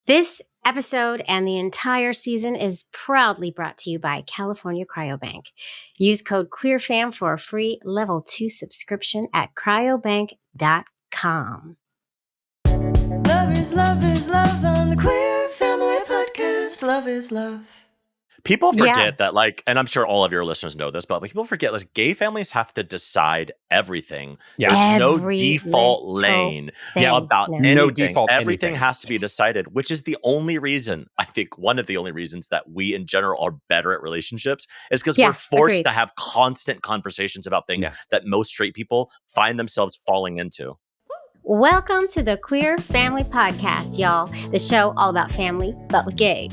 This episode and the entire season is proudly brought to you by California Cryobank. Use code QueerFam for a free level 2 subscription at cryobank.com. Love is love on the Queer Family Podcast. Love is love. People forget that, and I'm sure all of your listeners know this, but people forget, gay families have to decide everything. Yeah. There's no Every default lane about anything. No default Everything anything. has to be decided, which is the only reason, I think one of the only reasons that we in general are better at relationships is because we're forced to have constant conversations about things that most straight people find themselves falling into. Welcome to the Queer Family Podcast, y'all. The show all about family, but with gay.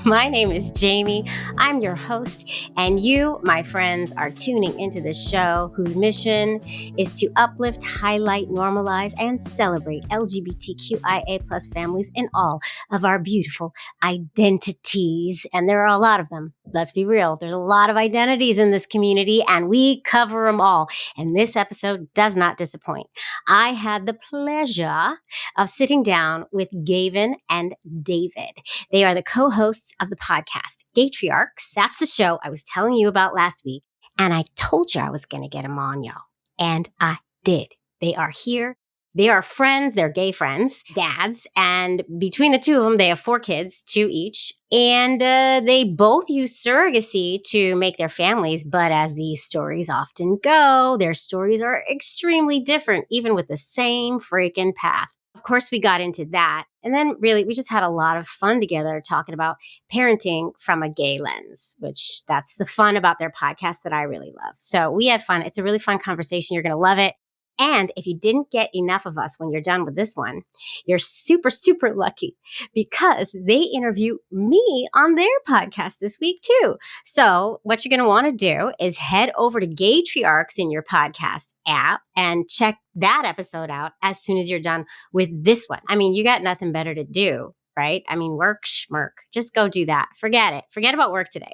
My name is Jamie. I'm your host, and you, my friends, are tuning into this show whose mission is to uplift, highlight, normalize, and celebrate LGBTQIA+ families in all of our beautiful identities. And there are a lot of them. Let's be real. There's a lot of identities in this community, and we cover them all. And this episode does not disappoint. I had the pleasure of sitting down with Gavin and David. They are the co-hosts of the podcast, Gaytriarchs. That's the show I was telling you about last week. And I told you I was going to get them on, y'all. And I did. They are here. They are friends. They're gay friends, dads. And between the two of them, they have 4 kids, 2 each. And they both use surrogacy to make their families. But as these stories often go, their stories are extremely different, even with the same freaking path. Of course, we got into that. And then really, we just had a lot of fun together talking about parenting from a gay lens, which that's the fun about their podcast that I really love. So we had fun. It's a really fun conversation. You're going to love it. And if you didn't get enough of us when you're done with this one, you're super, super lucky because they interview me on their podcast this week too. So what you're going to want to do is head over to Gaytriarchs in your podcast app and check that episode out as soon as you're done with this one. I mean, you got nothing better to do, right? I mean, work, schmirk. Just go do that. Forget it. Forget about work today.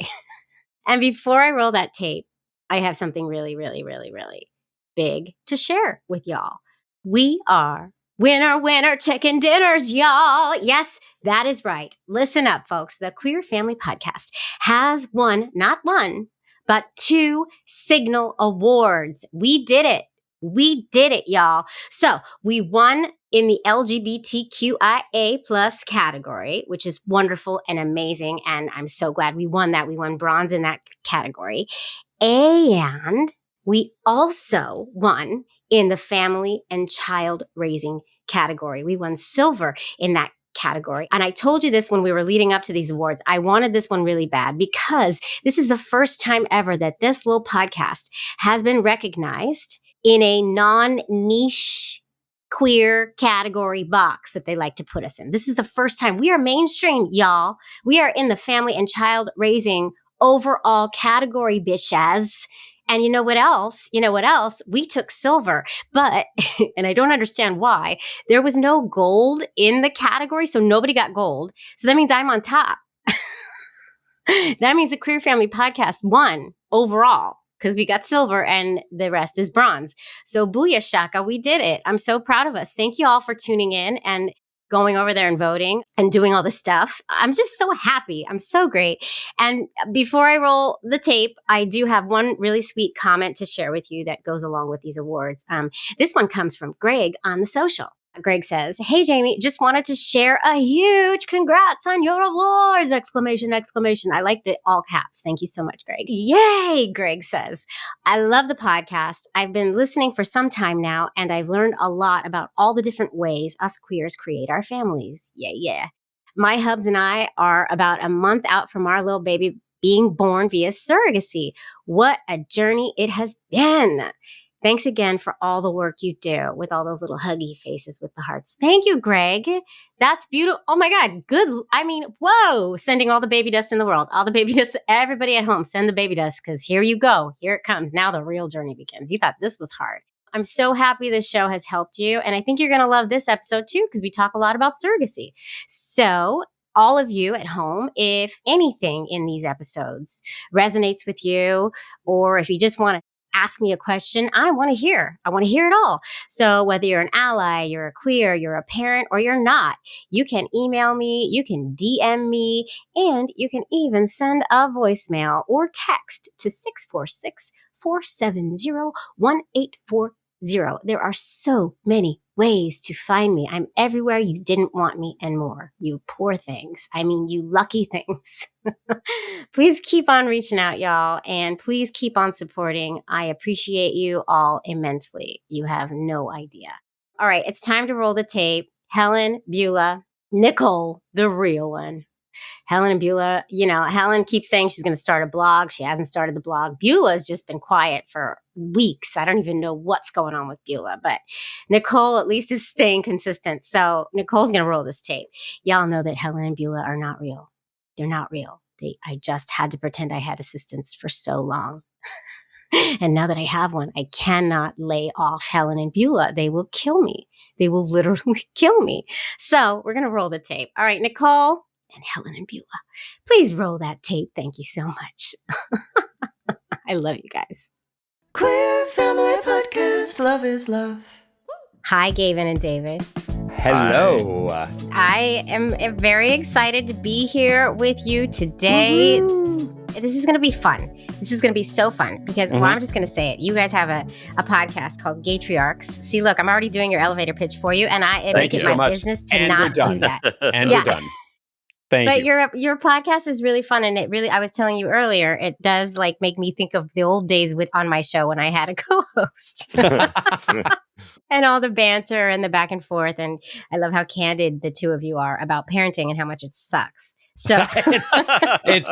And before I roll that tape, I have something really, really, really, really big to share with y'all. We are winner chicken dinners, y'all. Yes, that is right. Listen up, folks. The Queer Family Podcast has won not one, but 2 Signal Awards. We did it. We did it, y'all. So we won in the LGBTQIA+ category, which is wonderful and amazing. And I'm so glad we won that. We won bronze in that category. And we also won in the family and child raising category. We won silver in that category. And I told you this when we were leading up to these awards. I wanted this one really bad because this is the first time ever that this little podcast has been recognized in a non-niche queer category box that they like to put us in. This is the first time. We are mainstream, y'all. We are in the family and child raising overall category, bitches. And you know what else? We took silver, but, and I don't understand why, there was no gold in the category, so nobody got gold. So that means I'm on top. That means the Queer Family Podcast won overall because we got silver and the rest is bronze. So booyah shaka, we did it. I'm so proud of us. Thank you all for tuning in and going over there and voting and doing all this stuff. I'm just so happy. I'm so great. And before I roll the tape, I do have one really sweet comment to share with you that goes along with these awards. This one comes from Greg on the social. Greg says, "Hey, Jamie, just wanted to share a huge congrats on your awards! Exclamation, exclamation. I like the all caps. Thank you so much, Greg." Yay, Greg says. "I love the podcast. I've been listening for some time now, and I've learned a lot about all the different ways us queers create our families. Yeah. My hubs and I are about a month out from our little baby being born via surrogacy. What a journey it has been. Thanks again for all the work you do with all those little huggy faces with the hearts." Thank you, Greg. That's beautiful. Oh my God. Good. I mean, whoa. Sending all the baby dust in the world. All the baby dust. Everybody at home, send the baby dust because here you go. Here it comes. Now the real journey begins. You thought this was hard. I'm so happy this show has helped you. And I think you're going to love this episode too because we talk a lot about surrogacy. So all of you at home, if anything in these episodes resonates with you, or if you just want to ask me a question. I want to hear. I want to hear it all. So whether you're an ally, you're a queer, you're a parent, or you're not, you can email me, you can DM me, and you can even send a voicemail or text to 646-470-1840. There are so many ways to find me. I'm everywhere you didn't want me and more. You poor things. I mean, you lucky things. Please keep on reaching out, y'all, and please keep on supporting. I appreciate you all immensely. You have no idea. All right, it's time to roll the tape. Helen, Beulah, Nicole, the real one. Helen and Beulah, Helen keeps saying she's going to start a blog. She hasn't started the blog. Beulah's just been quiet for weeks. I don't even know what's going on with Beulah, but Nicole at least is staying consistent. So Nicole's going to roll this tape. Y'all know that Helen and Beulah are not real. They're not real. I just had to pretend I had assistants for so long. And now that I have one, I cannot lay off Helen and Beulah. They will kill me. They will literally kill me. So we're going to roll the tape. All right, Nicole and Helen and Beulah, please roll that tape. Thank you so much. I love you guys. Queer Family Podcast. Love is love. Hi, Gavin and David. Hello. I am very excited to be here with you today. Woo-hoo. This is going to be fun. This is going to be so fun because, well, I'm just going to say it. You guys have a podcast called Gaytriarchs. See, look, I'm already doing your elevator pitch for you, and I make it my business to not do that. And we're done. Thank you. But your podcast is really fun, and it really, I was telling you earlier, it does like make me think of the old days on my show when I had a co-host. And all the banter and the back and forth, and I love how candid the two of you are about parenting and how much it sucks. So it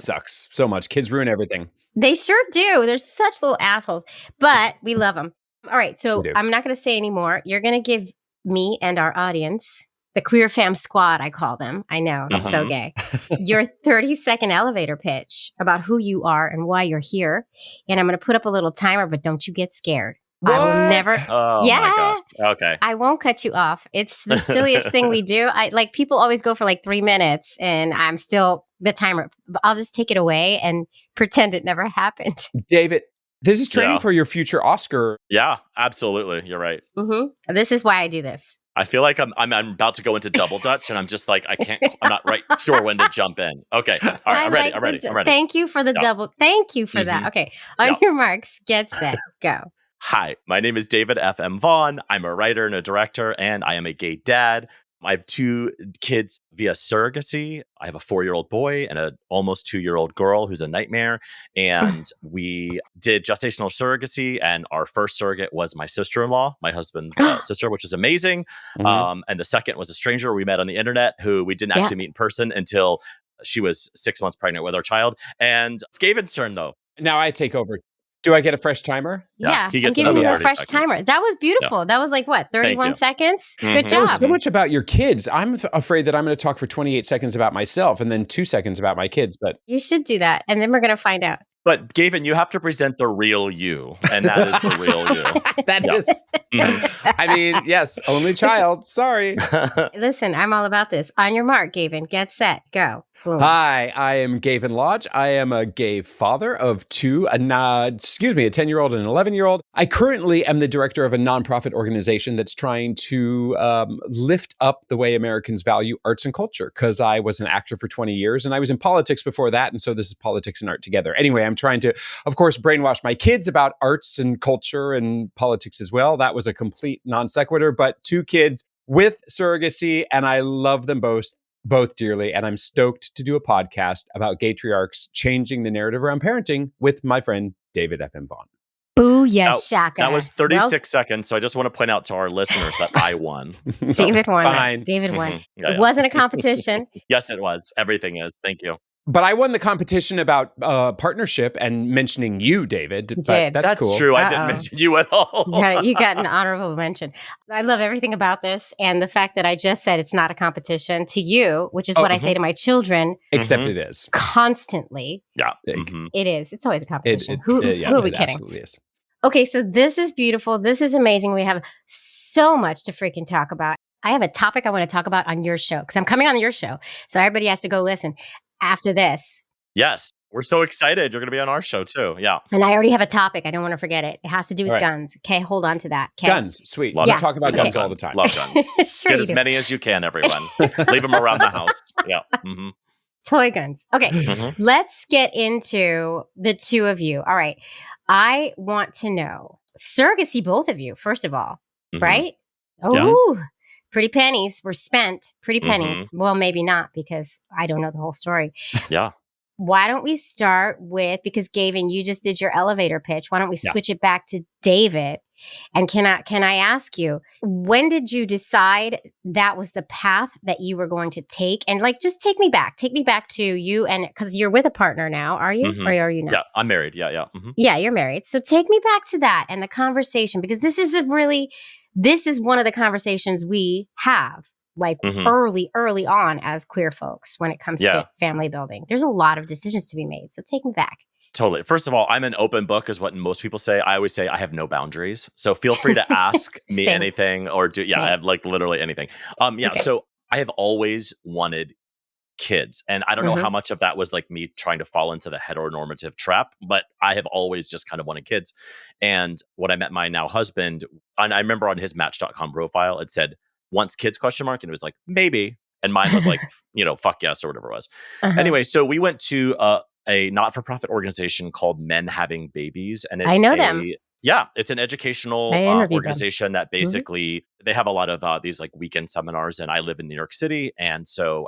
sucks so much. Kids ruin everything. They sure do. They're such little assholes, but we love them. All right, so I'm not going to say anymore. You're going to give me and our audience, the Queer Fam Squad, I call them. I know, so gay. Your 30-second elevator pitch about who you are and why you're here. And I'm going to put up a little timer, but don't you get scared. What? I will never. Oh yeah. my gosh. Okay. I won't cut you off. It's the silliest thing we do. People always go for like 3 minutes and I'm still the timer. I'll just take it away and pretend it never happened. David, this is training for your future Oscar. Yeah, absolutely. You're right. Mm-hmm. This is why I do this. I feel like I'm about to go into double Dutch and I'm just like, I'm not right sure when to jump in. Okay. All right. I'm ready. Thank you for the double. Thank you for that. Okay. On your marks, get set, go. Hi, my name is David F.M. Vaughn. I'm a writer and a director, and I am a gay dad. I have 2 kids via surrogacy. I have a 4-year-old boy and an almost 2-year-old girl who's a nightmare. And we did gestational surrogacy, and our first surrogate was my sister-in-law, my husband's sister, which was amazing. And the second was a stranger we met on the internet who we didn't actually meet in person until she was 6 months pregnant with our child. And Gavin's turn, though. Now I take over. Do I get a fresh timer? Yeah, he gets I'm giving you a fresh seconds. timer. That was beautiful. Yeah. That was like, what, 31 seconds? Good job. So much about your kids. I'm afraid that I'm going to talk for 28 seconds about myself and then 2 seconds about my kids. But you should do that. And then we're going to find out. But Gavin, you have to present the real you. And that is the real you. That is. I mean, yes, only child. Sorry. Listen, I'm all about this. On your mark, Gavin. Get set. Go. Boom. Hi, I am Gavin Lodge. I am a gay father of 2, a 10-year-old and an 11-year-old. I currently am the director of a nonprofit organization that's trying to lift up the way Americans value arts and culture, because I was an actor for 20 years and I was in politics before that. And so this is politics and art together. Anyway, I'm trying to, of course, brainwash my kids about arts and culture and politics as well. That was a complete non sequitur, but 2 kids with surrogacy, and I love them both dearly, and I'm stoked to do a podcast about Gaytriarchs changing the narrative around parenting with my friend David F.M. Vaughn. Booyah, shaka. That was 36 seconds, so I just want to point out to our listeners that I won. David won. Fine. David won. It wasn't a competition. Yes, it was. Everything is. Thank you. But I won the competition about partnership and mentioning you, David. You did. That's cool. True. I didn't mention you at all. Yeah, you got an honorable mention. I love everything about this. And the fact that I just said it's not a competition to you, which is what I say to my children. Except it is. Constantly. Yeah. It is. It's always a competition. Who are we kidding? Absolutely is. Okay, so this is beautiful. This is amazing. We have so much to freaking talk about. I have a topic I want to talk about on your show because I'm coming on your show. So everybody has to go listen after this. Yes. We're so excited. You're going to be on our show too. Yeah. And I already have a topic. I don't want to forget it. It has to do with All right. guns. Okay, hold on to that. Okay. Guns, sweet. Love We it. talk about Love guns all the time. Love guns. Sure Get you as do. many as you can, everyone. Leave them around the house. Yeah. Mm-hmm. Toy guns. Okay, Mm-hmm. let's get into the two of you. All right. I want to know surrogacy, both of you, first of all, Mm-hmm. right? Oh, pretty pennies were spent. Pretty pennies. Well, maybe not because I don't know the whole story. Yeah. Why don't we start with, because Gavin, you just did your elevator pitch. Why don't we switch it back to David? And can I ask you, when did you decide that was the path that you were going to take? And like, just take me back to you, and because you're with a partner now, are you? Or are you not? Yeah, I'm married. Yeah, yeah. Mm-hmm. Yeah, you're married. So take me back to that and the conversation, because this is one of the conversations we have like early on as queer folks when it comes to family building. There's a lot of decisions to be made. So take me back. Totally. First of all, I'm an open book is what most people say. I always say I have no boundaries. So feel free to ask me anything or I have like literally anything. So I have always wanted kids. And I don't know how much of that was like me trying to fall into the heteronormative trap, but I have always just kind of wanted kids. And when I met my now husband, and I remember on his Match.com profile, it said, "Wants kids?" ? And it was like, maybe. And mine was like, fuck yes, or whatever it was. Anyway, so we went to a not-for-profit organization called Men Having Babies. And it's I know them. Yeah, it's an educational organization that basically they have a lot of these like weekend seminars, and I live in New York City, and so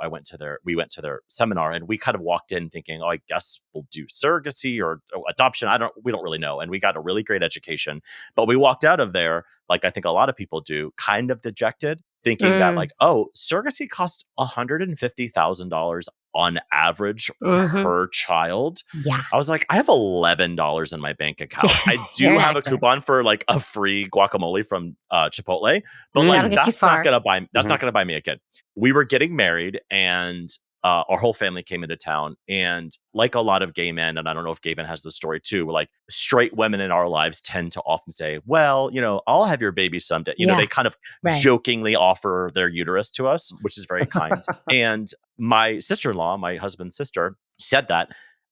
we went to their seminar, and we kind of walked in thinking, oh, I guess we'll do surrogacy or adoption. We don't really know, and we got a really great education, but we walked out of there like I think a lot of people do, kind of dejected, thinking that like, oh, surrogacy costs $150,000 on average per child. Yeah. I was like, I have $11 in my bank account. I do have a coupon for like a free guacamole from Chipotle, but like that's not gonna buy me a kid. We were getting married, and our whole family came into town, and like a lot of gay men, and I don't know if Gavin has this story too, like straight women in our lives tend to often say, well, I'll have your baby someday. They kind of jokingly offer their uterus to us, which is very kind. And my sister-in-law, my husband's sister, said that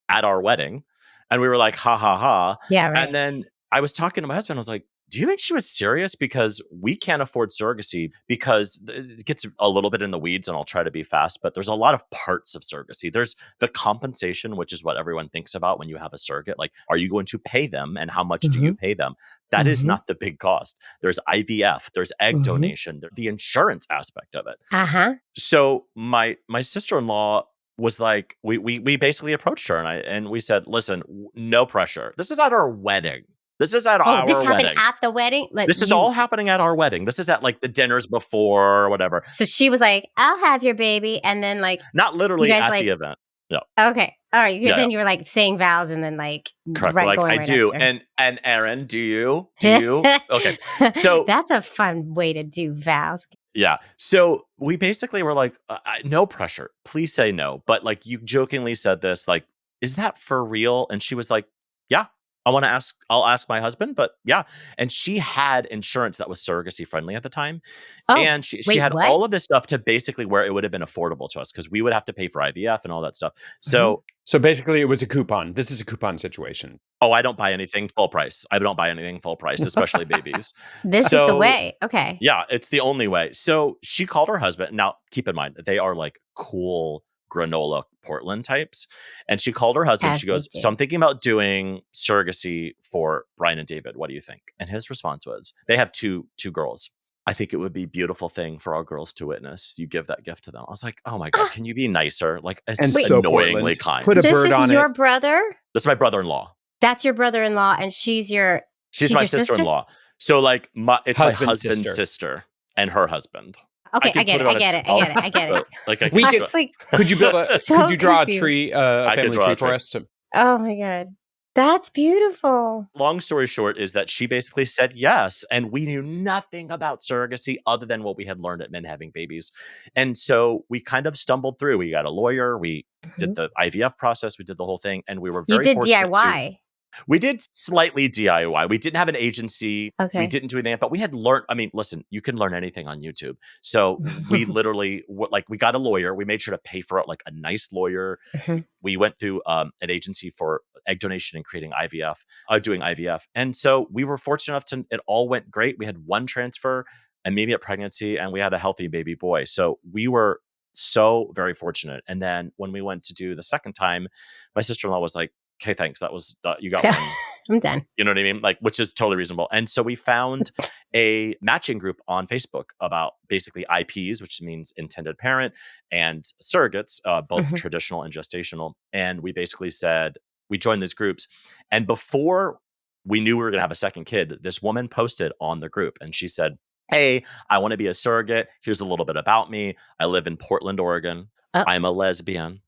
at our wedding, and we were like, ha ha ha. Yeah, right. And then I was talking to my husband, I was like, do you think she was serious? Because we can't afford surrogacy, because it gets a little bit in the weeds, and I'll try to be fast, but there's a lot of parts of surrogacy. There's the compensation, which is what everyone thinks about when you have a surrogate. Like, are you going to pay them, and how much do you pay them? That is not the big cost. There's IVF, there's egg donation, the insurance aspect of it. So my sister-in-law was like, we basically approached her, and we said, listen, no pressure. This is at our wedding. This is at our wedding. This happened at the wedding? Like, this is all happening at our wedding. This is at like the dinners before or whatever. So she was like, I'll have your baby. And then like... Not literally at the event. No. Okay. All right. Then you were like saying vows, and then like... Correct. Like, I do. And Aaron, do you? Do you? Okay. So... That's a fun way to do vows. Yeah. So we basically were like, no pressure. Please say no. But like you jokingly said this, like, is that for real? And she was like, yeah. I'll ask my husband, but yeah. And she had insurance that was surrogacy friendly at the time. And she had all of this stuff to basically where it would have been affordable to us, because we would have to pay for IVF and all that stuff. So basically it was a coupon. This is a coupon situation. Oh, I don't buy anything full price. Especially babies. This is the way. Okay. Yeah, it's the only way. So she called her husband. Now, keep in mind, they are like cool granola Portland types. And she called her husband. She goes, so I'm thinking about doing surrogacy for Brian and David. What do you think? And his response was, they have two girls. I think it would be a beautiful thing for our girls to witness. You give that gift to them. I was like, oh my God, can you be nicer? Like, it's so annoyingly kind. Put a bird on it. This is your brother? This is my brother-in-law. That's your brother-in-law, and she's my sister-in-law. So like, it's my husband's sister and her husband. Okay, I get it. Could you build could you draw a tree, a family tree for us? Oh my God. That's beautiful. Long story short is that she basically said yes. And we knew nothing about surrogacy other than what we had learned at Men Having Babies. And so we kind of stumbled through. We got a lawyer. We did the IVF process. We did the whole thing. And we were very fortunate. DIY. We did slightly DIY. We didn't have an agency. Okay. We didn't do anything, but we had learned. I mean, listen, you can learn anything on YouTube. So we literally, we got a lawyer. We made sure to pay for it, like a nice lawyer. We went through an agency for egg donation and creating IVF, doing IVF. And so we were fortunate enough it all went great. We had one transfer, immediate pregnancy, and we had a healthy baby boy. So we were so very fortunate. And then when we went to do the second time, my sister-in-law was like, okay, thanks. That was, you got one. I'm done. You know what I mean? Like, which is totally reasonable. And so we found a matching group on Facebook about basically IPs, which means intended parent, and surrogates, both traditional and gestational. And we basically said, we joined these groups. And before we knew we were going to have a second kid, this woman posted on the group and she said, hey, I want to be a surrogate. Here's a little bit about me. I live in Portland, Oregon. I'm a lesbian.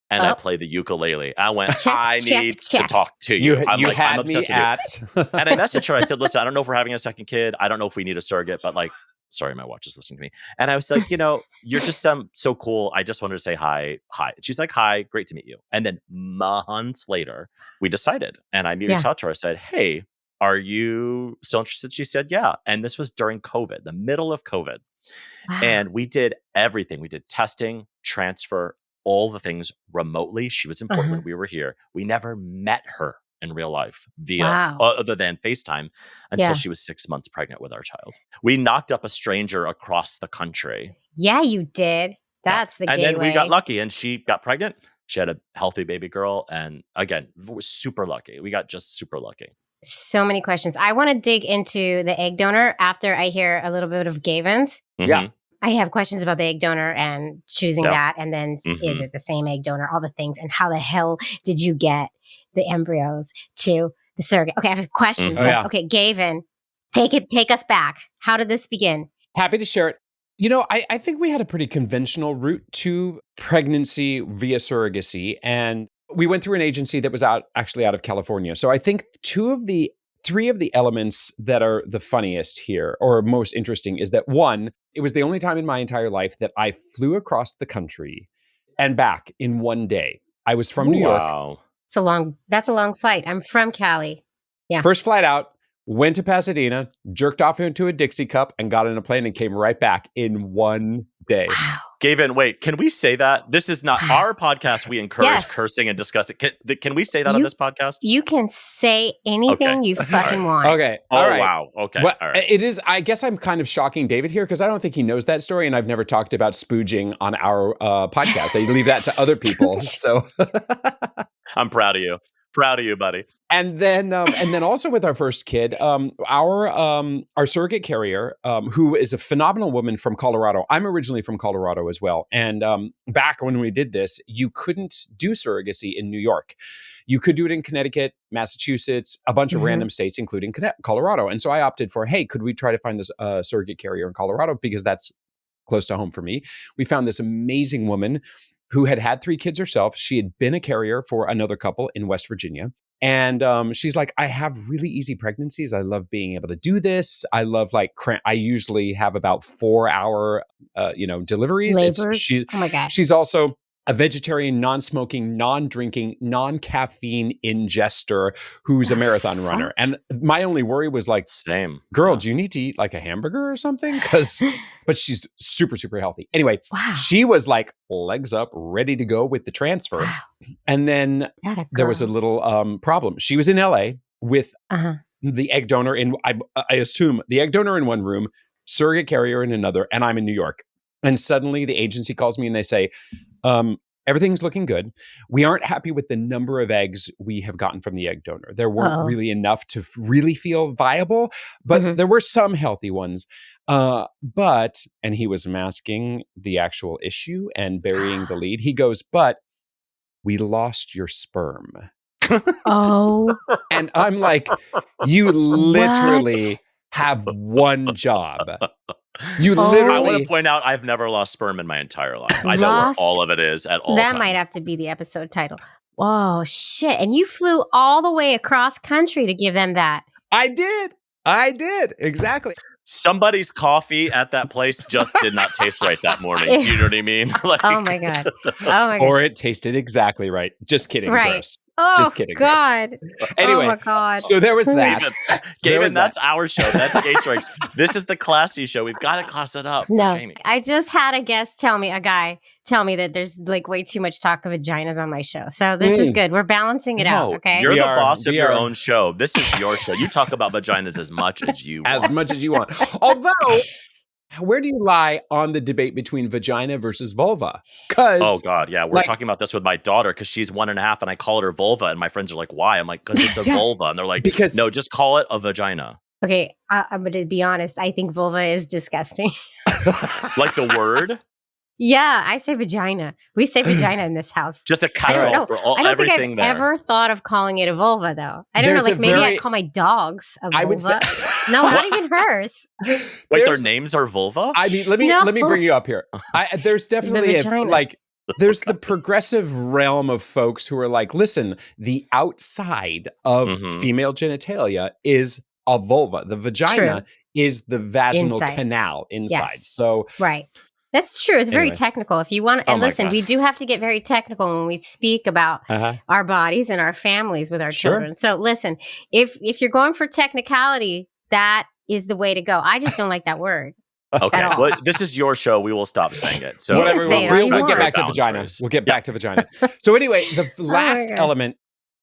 And I play the ukulele. I went, I need to talk to you. I'm obsessed with you. And I messaged her. I said, listen, I don't know if we're having a second kid. I don't know if we need a surrogate, but like, sorry, my watch is listening to me. And I was like, you're just so cool. I just wanted to say hi. Hi. She's like, hi, great to meet you. And then months later, we decided. And I immediately talked to her. I said, hey, are you so interested? She said, yeah. And this was during COVID, the middle of COVID. Wow. And we did everything. We did testing, transfer, all the things remotely. She was in Portland. We were here. We never met her in real life via other than FaceTime until she was 6 months pregnant with our child. We knocked up a stranger across the country. Yeah, you did. That's the gateway. And then we got lucky and she got pregnant. She had a healthy baby girl. And again, we're super lucky. We got just super lucky. So many questions. I want to dig into the egg donor after I hear a little bit of Gavin's. Yeah. I have questions about the egg donor and choosing that. And then is it the same egg donor? All the things. And how the hell did you get the embryos to the surrogate? Okay, I have questions. Okay, Gavin, take us back. How did this begin? Happy to share it. I think we had a pretty conventional route to pregnancy via surrogacy. And we went through an agency that was actually out of California. So I think three of the elements that are the funniest here or most interesting is that one, it was the only time in my entire life that I flew across the country and back in one day. I was from New York. That's a long flight. I'm from Cali. Yeah. First flight out, went to Pasadena, jerked off into a Dixie cup and got in a plane and came right back in one day. Wow. Gavin, wait, can we say that? This is not our podcast. We encourage cursing and discussing. Can we say that on this podcast? You can say anything you fucking want. Okay. All right. Wow. Okay. Well, all right. It is, I guess I'm kind of shocking David here because I don't think he knows that story and I've never talked about spooging on our podcast. I leave that to other people. So I'm proud of you. Proud of you, buddy. And then also with our first kid, our surrogate carrier, who is a phenomenal woman from Colorado. I'm originally from Colorado as well. And back when we did this, you couldn't do surrogacy in New York. You could do it in Connecticut, Massachusetts, a bunch of random states, including Colorado. And so I opted for, hey, could we try to find this surrogate carrier in Colorado? Because that's close to home for me. We found this amazing woman who had 3 kids herself. She had been a carrier for another couple in West Virginia. And she's like, I have really easy pregnancies. I love being able to do this. I love I usually have about 4-hour, deliveries. Labors? Oh my God. She's also a vegetarian, non-smoking, non-drinking, non-caffeine ingester who's a marathon runner. And my only worry was like, same. Girl, do you need to eat like a hamburger or something? But she's super, super healthy. Anyway, she was like legs up, ready to go with the transfer. Wow. And then there was a little problem. She was in LA with the egg donor I assume the egg donor in one room, surrogate carrier in another, and I'm in New York. And suddenly the agency calls me and they say, everything's looking good. We aren't happy with the number of eggs we have gotten from the egg donor. There weren't really enough to really feel viable, but there were some healthy ones. And he was masking the actual issue and burying the lead. He goes, but we lost your sperm. And I'm like, you literally have one job. You literally. I want to point out I've never lost sperm in my entire life. I know where all of it is at all times. That might have to be the episode title. Oh, shit. And you flew all the way across country to give them that. I did. Exactly. Somebody's coffee at that place just did not taste right that morning. Do you know what I mean? Oh my God. Or it tasted exactly right. Just kidding. Right. Gross. Oh, Just kidding. God. Anyway, oh, my God. so there was that. Gavin, that's our show. That's Gaytriarchs. This is the classy show. We've got to class it up for Jamie. I just had a guy tell me that there's like way too much talk of vaginas on my show. So this is good. We're balancing it out, okay? You're the boss of your own show. This is your show. You talk about vaginas as much as you want. As much as you want. Although, where do you lie on the debate between vagina versus vulva? Oh, God, yeah. We're talking about this with my daughter because she's 1.5 and I call her vulva. And my friends are like, why? I'm like, because it's a vulva. And they're like, no, just call it a vagina. Okay, I'm going to be honest. I think vulva is disgusting. Like the word? Yeah, I say vagina. We say vagina in this house. Just a catch-all for everything there. I don't think I've ever thought of calling it a vulva, though. I don't know, like maybe I'd call my dogs a vulva. I would say, no, not even hers. Wait, their names are vulva? I mean, let me bring you up here. There's definitely there's the progressive realm of folks who are like, listen, the outside of female genitalia is a vulva. The vagina is the vaginal canal inside. Yes. So right. That's true. It's very technical. If you want, and listen, we do have to get very technical when we speak about our bodies and our families with our children. So listen, if you're going for technicality, that is the way to go. I just don't like that word. Okay. Well, this is your show. We will stop saying it. So whatever. We'll get back to vagina. We'll get back to vagina. So anyway, the last element,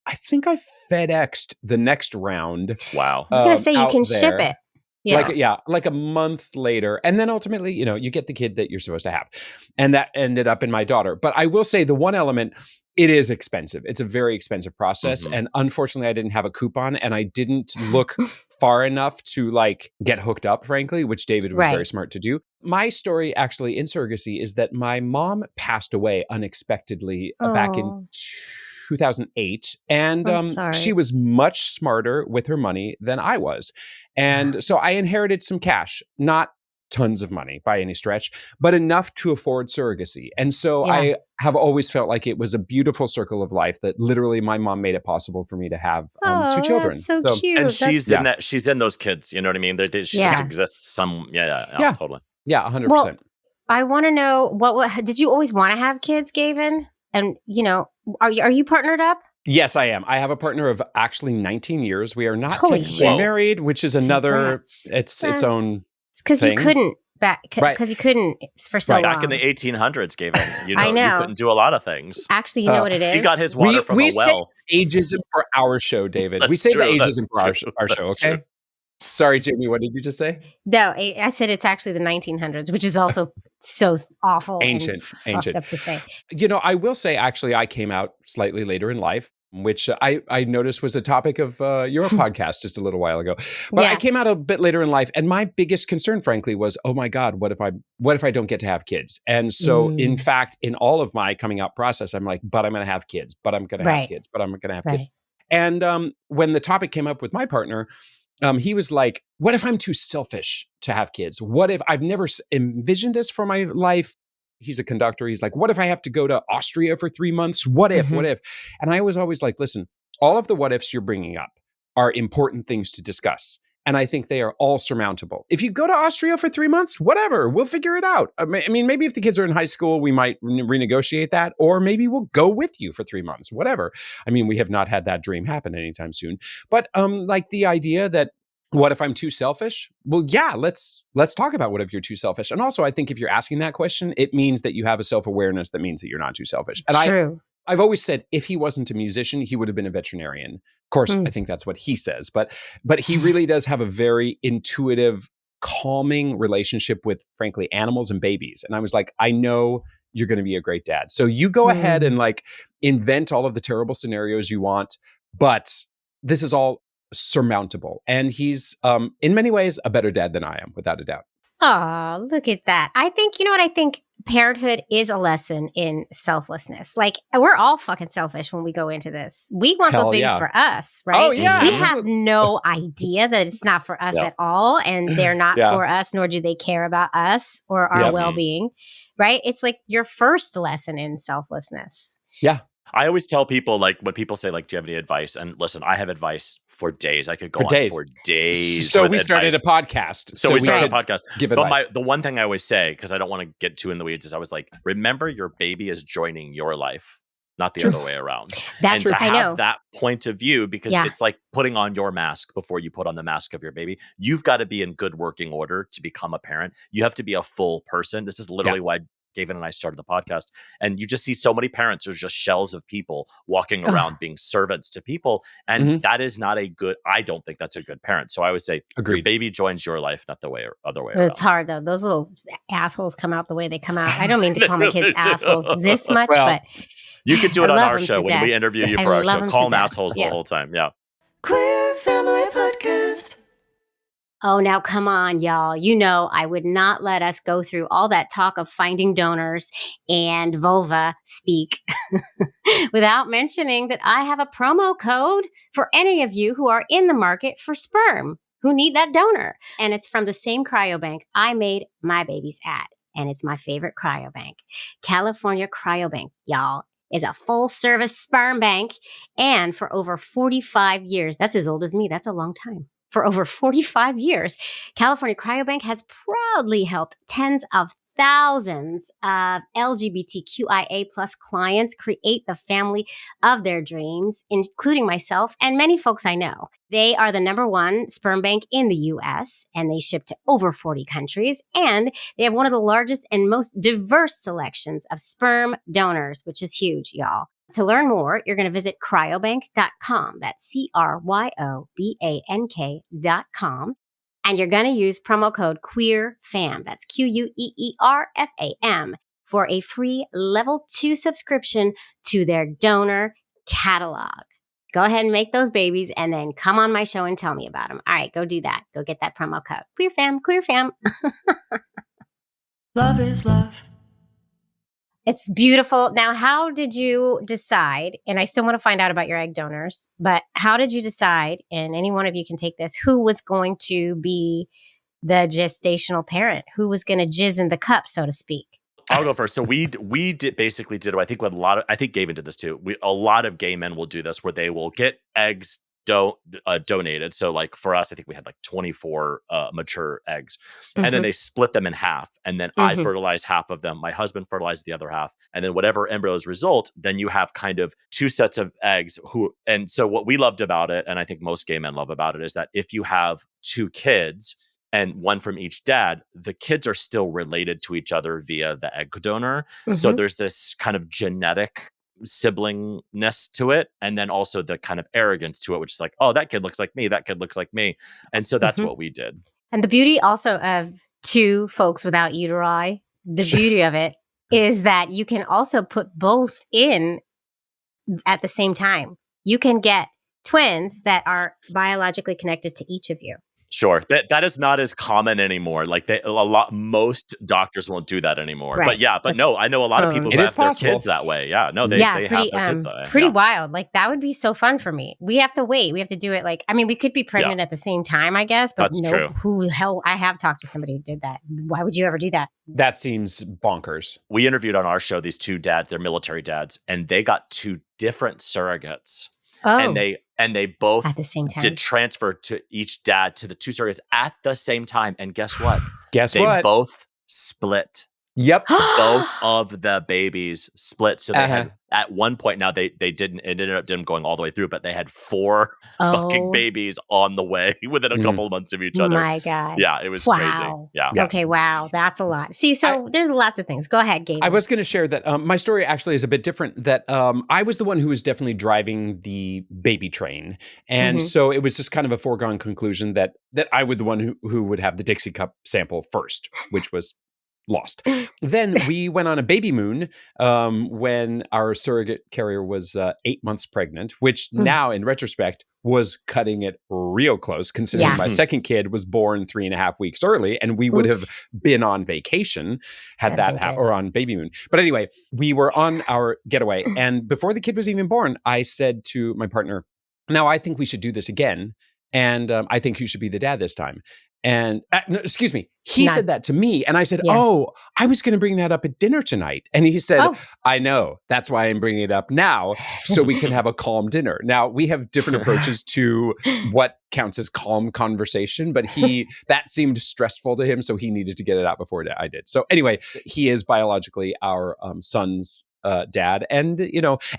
I think I FedExed the next round. Wow. I was going to say you can ship it. Yeah. Like a month later. And then ultimately, you get the kid that you're supposed to have. And that ended up in my daughter. But I will say the one element, it is expensive. It's a very expensive process. And unfortunately, I didn't have a coupon and I didn't look far enough to get hooked up, frankly, which David was very smart to do. My story actually in surrogacy is that my mom passed away unexpectedly back in 2008. And she was much smarter with her money than I was. And so I inherited some cash, not tons of money by any stretch, but enough to afford surrogacy. And so I have always felt like it was a beautiful circle of life that literally my mom made it possible for me to have 2 children. That's so cute. And she's in those kids, you know what I mean? She just exists totally. Yeah, 100%. Well, I want to know, what did you always want to have kids, Gavin? And, are you partnered up? Yes, I am. I have a partner of actually 19 years. We are not technically married, which is another, it's own It's because you couldn't because you couldn't for so long. Back in the 1800s, Gavin, I know. You couldn't do a lot of things. Actually, you know what it is? He got his water from a well. We save ageism for our show, David. We save the ageism for our show, okay? True. Sorry, Jamie, what did you just say? No, I said it's actually the 1900s, which is also so awful ancient up to say. I will say, actually, I came out slightly later in life, which I noticed was a topic of your podcast just a little while ago. But I came out a bit later in life, and my biggest concern, frankly, was, oh my God, what if I don't get to have kids? And so, in fact, in all of my coming out process, I'm like, but I'm going to have kids, but I'm going to have kids, but I'm going to have kids. And when the topic came up with my partner, he was like, what if I'm too selfish to have kids? What if I've never envisioned this for my life? He's a conductor. He's like, what if I have to go to Austria for 3 months? What if? And I was always like, listen, all of the what ifs you're bringing up are important things to discuss. And I think they are all surmountable. If you go to Austria for 3 months, whatever, we'll figure it out. I mean, maybe if the kids are in high school, we might renegotiate that, or maybe we'll go with you for 3 months, whatever. I mean, we have not had that dream happen anytime soon. But the idea that, what if I'm too selfish? Well, yeah, let's talk about what if you're too selfish. And also, I think if you're asking that question, it means that you have a self-awareness that means that you're not too selfish. And True. I've always said, if he wasn't a musician, he would have been a veterinarian. Of course, I think that's what he says. But he really does have a very intuitive, calming relationship with, frankly, animals and babies. And I was like, I know you're going to be a great dad. So you go ahead and invent all of the terrible scenarios you want. But this is all surmountable. And he's, in many ways, a better dad than I am, without a doubt. Oh, look at that. I think, you know what? I think parenthood is a lesson in selflessness. Like, we're all fucking selfish when we go into this. We want those babies for us, right? Oh, yeah. We have no idea that it's not for us at all. And they're not for us, nor do they care about us or our well-being, right? It's like your first lesson in selflessness. Yeah. I always tell people, when people say, do you have any advice? And listen, I have advice for days. I could go on for days. So we started a podcast. So we started a podcast. Give advice. But the one thing I always say, because I don't want to get too in the weeds, is I was like, remember your baby is joining your life. not the other way around. That's and true. to I know. have that point of view, because it's like putting on your mask before you put on the mask of your baby. You've got to be in good working order to become a parent. You have to be a full person. This is literally why Gavin and I started the podcast. And you just see so many parents who are just shells of people walking around being servants to people. And that is not a good, I don't think that's a good parent. So I would say your baby joins your life, not the other way around. It's hard though. Those little assholes come out the way they come out. I don't mean to call my kids assholes this much, but you could do it on our show when death. we interview you for our show. Call them assholes the whole time. Yeah. Queer Family Podcast. Oh, now come on, y'all. You know, I would not let us go through all that talk of finding donors and vulva speak without mentioning that I have a promo code for any of you who are in the market for sperm, who need that donor. And it's from the same cryobank I made my babies at. And it's my favorite cryobank. California Cryobank, y'all, is a full-service sperm bank. And for over 45 years, that's as old as me. That's a long time. For over 45 years, California Cryobank has proudly helped tens of thousands of LGBTQIA plus clients create the family of their dreams, including myself and many folks I know. They are the #1 sperm bank in the U.S., and they ship to over 40 countries, and they have one of the largest and most diverse selections of sperm donors, which is huge, y'all. To learn more, you're going to visit cryobank.com. That's cryobank.com. And you're going to use promo code QUEERFAM. That's QUEERFAM for a free level 2 subscription to their donor catalog. Go ahead and make those babies and then come on my show and tell me about them. All right, go do that. Go get that promo code. QueerFam, QueerFam. Love is love. It's beautiful. Now, how did you decide, and I still want to find out about your egg donors, but how did you decide, and any one of you can take this, who was going to be the gestational parent? Who was going to jizz in the cup, so to speak? I'll go first. So we basically did, I think I think Gavin did this too. A lot of gay men will do this where they will get eggs donated. So like for us, I think we had like 24 mature eggs, and then they split them in half, and then I fertilize half of them, my husband fertilized the other half, and then whatever embryos result, then you have kind of two sets of eggs and so what we loved about it, and I think most gay men love about it, is that if you have two kids and one from each dad, the kids are still related to each other via the egg donor. So there's this kind of genetic siblingness to it, and then also the kind of arrogance to it, which is like, oh, that kid looks like me, that kid looks like me. And so that's what we did. And the beauty also of two folks without uteri, the beauty of it is that you can also put both in at the same time. You can get twins that are biologically connected to each of you. Sure. That is not as common anymore. Like most doctors won't do that anymore. Right. But no, I know a lot of people who have their kids that way. Yeah. No, they have their kids that way. Pretty wild. Like that would be so fun for me. We have to wait. We have to do it we could be pregnant at the same time, I guess. But that's true. Who the hell? I have talked to somebody who did that. Why would you ever do that? That seems bonkers. We interviewed on our show these two dads, they're military dads, and they got two different surrogates. Oh. And they both at the same time did transfer to each dad to the two surrogates at the same time. And guess what? They both split. Yep. Both of the babies split. So they had, at one point now, it ended up going all the way through, but they had 4 fucking babies on the way within a couple of months of each other. My God. Yeah, it was crazy. Yeah. Okay, wow. That's a lot. See, there's lots of things. Go ahead, Gabe. I was going to share that my story actually is a bit different, that I was the one who was definitely driving the baby train. And so it was just kind of a foregone conclusion that I was the one who would have the Dixie cup sample first, which was lost. Then we went on a baby moon when our surrogate carrier was 8 months pregnant, which now in retrospect was cutting it real close, considering my second kid was born 3.5 weeks early, and we would have been on vacation had that or on baby moon. But anyway, we were on our getaway, and before the kid was even born, I said to my partner, now I think we should do this again. And I think you should be the dad this time. And no, excuse me, he said that to me. And I said, oh, I was going to bring that up at dinner tonight. And he said, I know. That's why I'm bringing it up now so we can have a calm dinner. Now, we have different approaches to what counts as calm conversation, but that seemed stressful to him. So he needed to get it out before I did. So anyway, he is biologically our son's dad. And,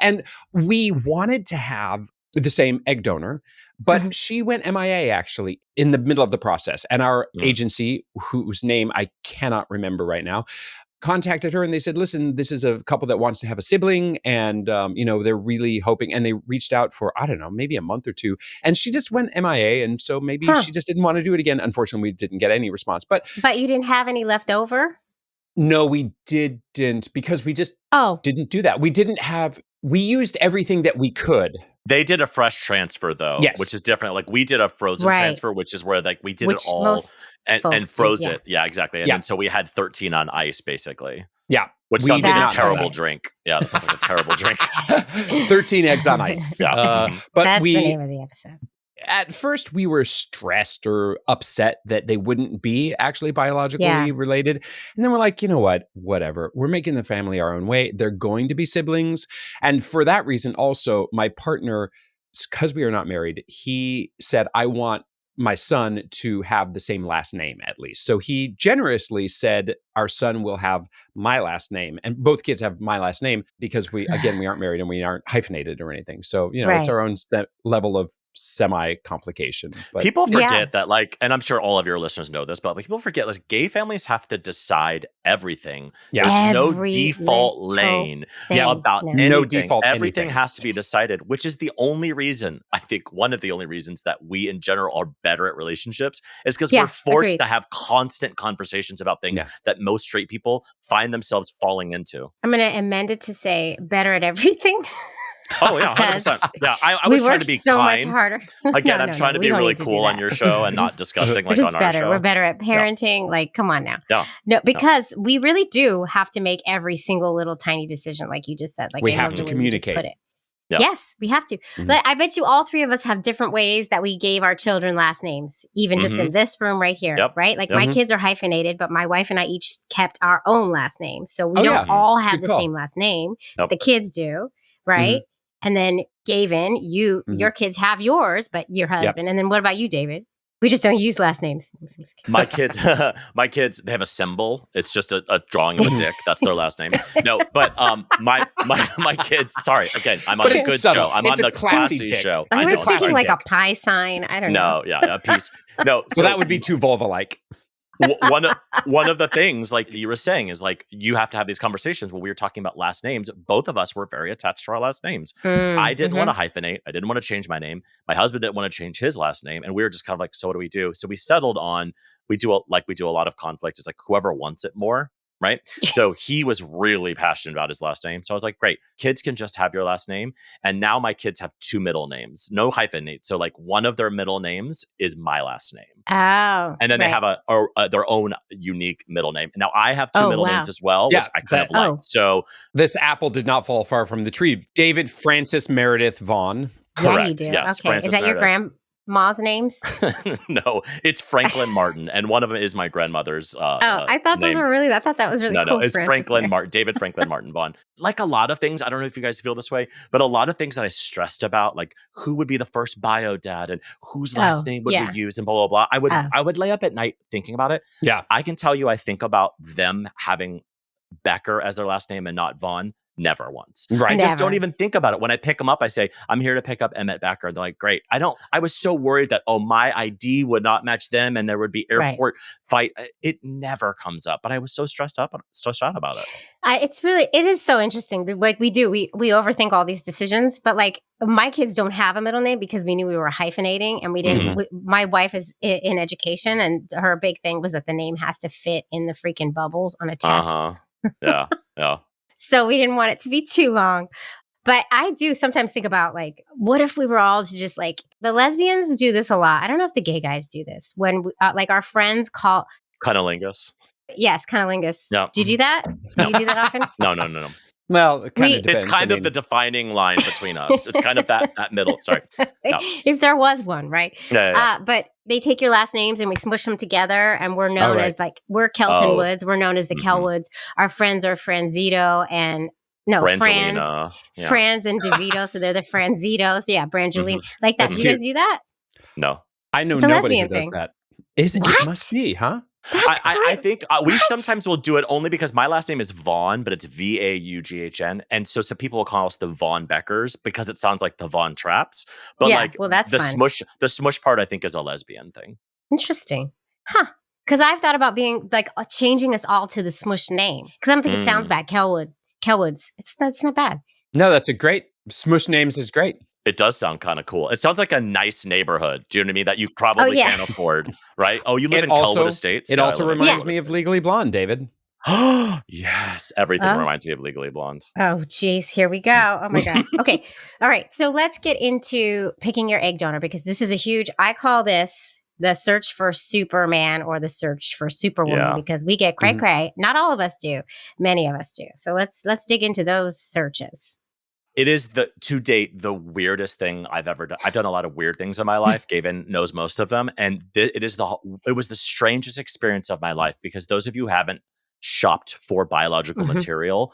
and we wanted to have the same egg donor, but she went MIA actually in the middle of the process. And our agency, whose name I cannot remember right now, contacted her and they said, listen, this is a couple that wants to have a sibling. And, they're really hoping, and they reached out for, I don't know, maybe a month or two. And she just went MIA. And so maybe she just didn't want to do it again. Unfortunately, we didn't get any response. But you didn't have any left over? No, we didn't, because we just didn't do that. We used everything that we could. They did a fresh transfer though, which is different. Like we did a frozen transfer, which is where like we did it all and froze it. Yeah, exactly. And then so we had 13 on ice basically. Yeah. Which sounds like a terrible drink. Yeah, that sounds like a terrible drink. 13 eggs on ice. Yeah. But that's the name of the episode. At first, we were stressed or upset that they wouldn't be actually biologically related. And then we're like, you know what? Whatever. We're making the family our own way. They're going to be siblings. And for that reason, also, my partner, because we are not married, he said, I want my son to have the same last name at least. So he generously said, our son will have my last name, and both kids have my last name because we aren't married and we aren't hyphenated or anything. So, it's our own level of semi-complication. But people forget that, like, and I'm sure all of your listeners know this, but like, people forget, like, gay families have to decide everything. Yeah. There's no default lane about anything. No default everything anything. Has to be decided, which is the only reason, I think one of the only reasons that we in general are better at relationships is because we're forced to have constant conversations about things that most straight people find themselves falling into. I'm going to amend it to say better at everything. Oh yeah, 100%. Yeah, I was trying to be so kind. Much harder. Again, I'm trying to be really cool on your show and not disgusting like on our show. We're better at parenting. Yeah. Like, come on now. Yeah. No, because we really do have to make every single little tiny decision, like you just said. Like we have to communicate. Put it. Yeah. Yes, we have to. Mm-hmm. But I bet you all three of us have different ways that we gave our children last names, even just in this room right here, right? Like my kids are hyphenated, but my wife and I each kept our own last name. So we don't all have the same last name. Nope. The kids do, right? Mm-hmm. And then Gavin, your kids have yours, but your husband. Yep. And then what about you, David? We just don't use last names. My kids, they have a symbol. It's just a drawing of a dick. That's their last name. No, but my kids. Sorry, again, I'm on a good show. I'm on the classy show. I was thinking like a pie sign. I don't know. No, yeah, a piece. No, so that would be too vulva-like. One of the things, like you were saying, is like you have to have these conversations. When we were talking about last names, both of us were very attached to our last names. I didn't want to hyphenate. I didn't want to change my name. My husband didn't want to change his last name, and we were just kind of like, so what do we do? So we settled on we do a lot of conflict. It's like whoever wants it more. Right. So he was really passionate about his last name. So I was like, great, kids can just have your last name. And now my kids have two middle names, no hyphenate. So like one of their middle names is my last name. Oh. And then they have their own unique middle name. Now I have two middle names as well, which I kind of like. So this apple did not fall far from the tree. David Francis Meredith Vaughn. Correct. Yeah, you do. Yes, okay. Francis is that Meredith. Your grandma's names? No, it's Franklin Martin, and one of them is my grandmother's. I thought those were really. I thought that was really cool. No, it's Franklin Martin, David Franklin Martin Vaughn. Like a lot of things, I don't know if you guys feel this way, but a lot of things that I stressed about, like who would be the first bio dad and whose last name would we use, and blah blah blah. I would lay up at night thinking about it. Yeah, I can tell you, I think about them having Becker as their last name and not Vaughn. Never once. Right. I just don't even think about it. When I pick them up, I say, I'm here to pick up Emmett Becker. And they're like, great. I was so worried that, my ID would not match them and there would be airport fight. It never comes up. But I was so stressed out about it. It is so interesting. Like we overthink all these decisions, but like my kids don't have a middle name because we knew we were hyphenating and we didn't. My wife is in education and her big thing was that the name has to fit in the freaking bubbles on a test. Yeah. Yeah. So we didn't want it to be too long. But I do sometimes think about like, what if we were all to just like, the lesbians do this a lot. I don't know if the gay guys do this. When like our friends call. Cunnilingus. Yes, cunnilingus. Yeah. Do you do that? Do you do that often? No. Well, it kind of depends. It's kind of the defining line between us. It's kind of that middle. Sorry. No. If there was one, right? Yeah. But they take your last names and we smush them together, and we're known as like, we're Kelton Woods. We're known as the Kelwoods. Our friends are Franzito and Brangelina. Franz and DeVito. So they're the Franzitos. Yeah, Brangelina. Like that. That's Do you guys do that? No. I know It's a nobody who lesbian does thing. that. It must be, huh? I think we sometimes will do it only because my last name is Vaughn, but it's Vaughn. And so some people will call us the Vaughn Beckers because it sounds like the Vaughn Traps. But like that's the fun. smush part, I think, is a lesbian thing. Interesting. Huh. Because I've thought about being like changing us all to the smush name. Because I don't think it sounds bad. Kelwoods. That's not bad. No, that's a great smush names is great. It does sound kind of cool. It sounds like a nice neighborhood. Do you know what I mean? That you probably can't afford, right? Oh, you live in Kelwood Estates. It also reminds me of Legally Blonde, David. Yes. Everything reminds me of Legally Blonde. Oh, geez. Here we go. Oh, my God. Okay. All right. So let's get into picking your egg donor, because this is a huge, I call this the search for Superman or the search for Superwoman, because we get cray-cray. Not all of us do. Many of us do. So let's dig into those searches. It is to date the weirdest thing I've ever done. I've done a lot of weird things in my life. Gavin knows most of them, and it was the strangest experience of my life, because those of you who haven't shopped for biological material,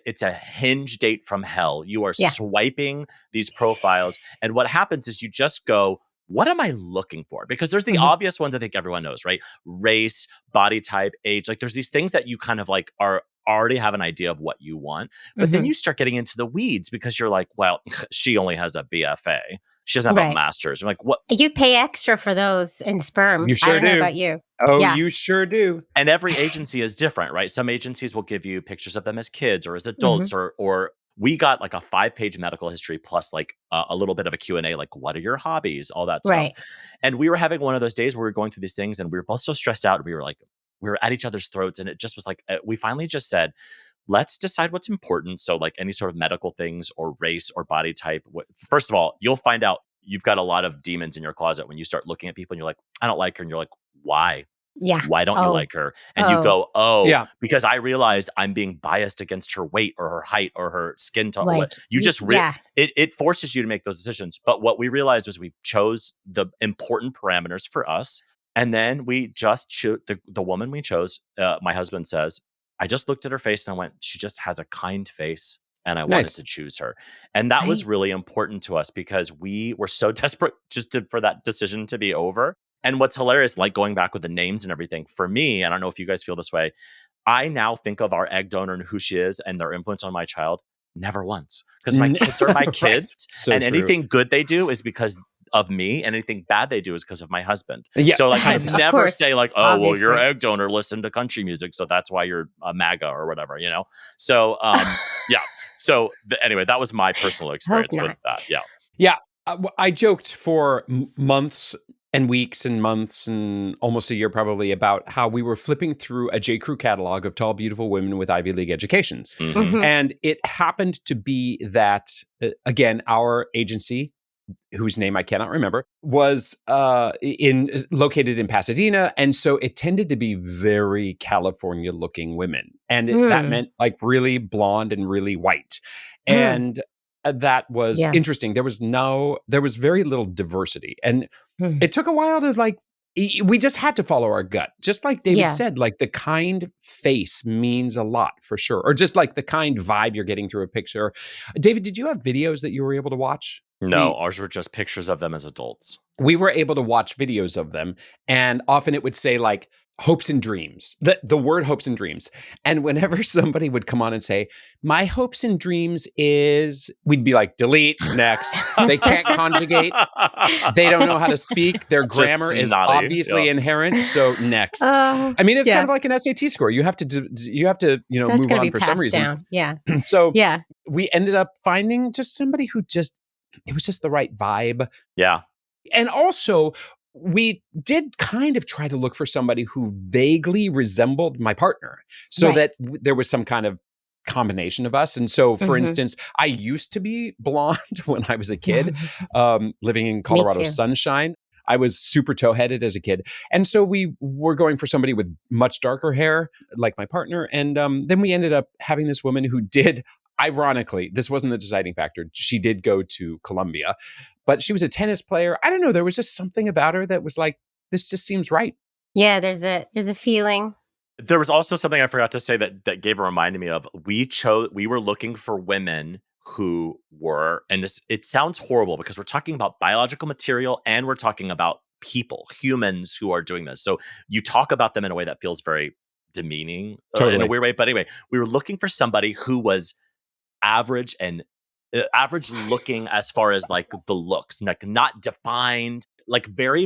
it's a Hinge date from hell. You are swiping these profiles, and what happens is you just go, what am I looking for? Because there's the obvious ones I think everyone knows, right? Race, body type, age. Like there's these things that you kind of like are already have an idea of what you want. But then you start getting into the weeds because you're like, well, she only has a BFA. She doesn't have a master's. I'm like, what? You pay extra for those in sperm. You sure I don't do. know about you. Oh, you sure do. And every agency is different, right? Some agencies will give you pictures of them as kids or as adults, or we got like a 5-page medical history plus like a little bit of a Q&A, like what are your hobbies, all that stuff. And we were having one of those days where we were going through these things and we were both so stressed out. We were at each other's throats, and it just was like, we finally just said, let's decide what's important. So like any sort of medical things or race or body type. First of all, you'll find out you've got a lot of demons in your closet when you start looking at people and you're like, I don't like her. And you're like, why? Yeah. Why don't you like her? And you go, because I realized I'm being biased against her weight or her height or her skin tone. Like, you just, it forces you to make those decisions. But what we realized was we chose the important parameters for us. And then we just choose the woman we chose. My husband says, I just looked at her face and I went, she just has a kind face. And I wanted to choose her. And that was really important to us because we were so desperate for that decision to be over. And what's hilarious, like going back with the names and everything, for me, and I don't know if you guys feel this way, I now think of our egg donor and who she is and their influence on my child never once. Because my kids are my kids. So and true. anything good they do is because of me, and anything bad they do is because of my husband. So like I never say like, oh, obviously. Well, your egg donor listened to country music, so that's why you're a MAGA or whatever, you know? So So anyway, that was my personal experience with that. Yeah. I joked for months and weeks and months and almost a year probably about how we were flipping through a J. Crew catalog of tall, beautiful women with Ivy League educations. And it happened to be that, again, our agency, whose name I cannot remember, was located in Pasadena. And so it tended to be very California looking women. And that meant like really blonde and really white. And that was interesting. There was very little diversity. And it took a while to like, we just had to follow our gut. Just like David said, like the kind face means a lot for sure. Or just like the kind vibe you're getting through a picture. David, did you have videos that you were able to watch? No, ours were just pictures of them as adults. We were able to watch videos of them. And often it would say like hopes and dreams, the word hopes and dreams. And whenever somebody would come on and say, my hopes and dreams is, we'd be like, delete, next. They can't conjugate. They don't know how to speak. Their grammar is obviously inherent. So next. I mean, it's kind of like an SAT score. You have to, move on for some reason. Down. Yeah. So we ended up finding just somebody who it was just the right vibe. Yeah. And also, we did kind of try to look for somebody who vaguely resembled my partner so that there was some kind of combination of us. And so, for instance, I used to be blonde when I was a kid, living in Colorado sunshine. I was super toe-headed as a kid. And so we were going for somebody with much darker hair, like my partner. And then we ended up having this woman who did, ironically, this wasn't the deciding factor. She did go to Columbia, but she was a tennis player. I don't know. There was just something about her that was like, this just seems right. Yeah, there's a feeling. There was also something I forgot to say that Gabe reminded me of. We were looking for women who were, and it sounds horrible because we're talking about biological material and we're talking about people, humans who are doing this. So you talk about them in a way that feels very demeaning in a weird way. But anyway, we were looking for somebody who was average and average looking as far as like the looks, like not defined, like very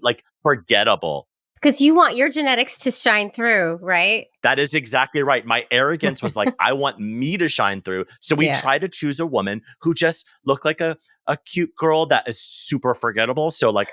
like forgettable. Because you want your genetics to shine through, right? That is exactly right. My arrogance was like, I want me to shine through. So we tried to choose a woman who just looked like a cute girl that is super forgettable. So like,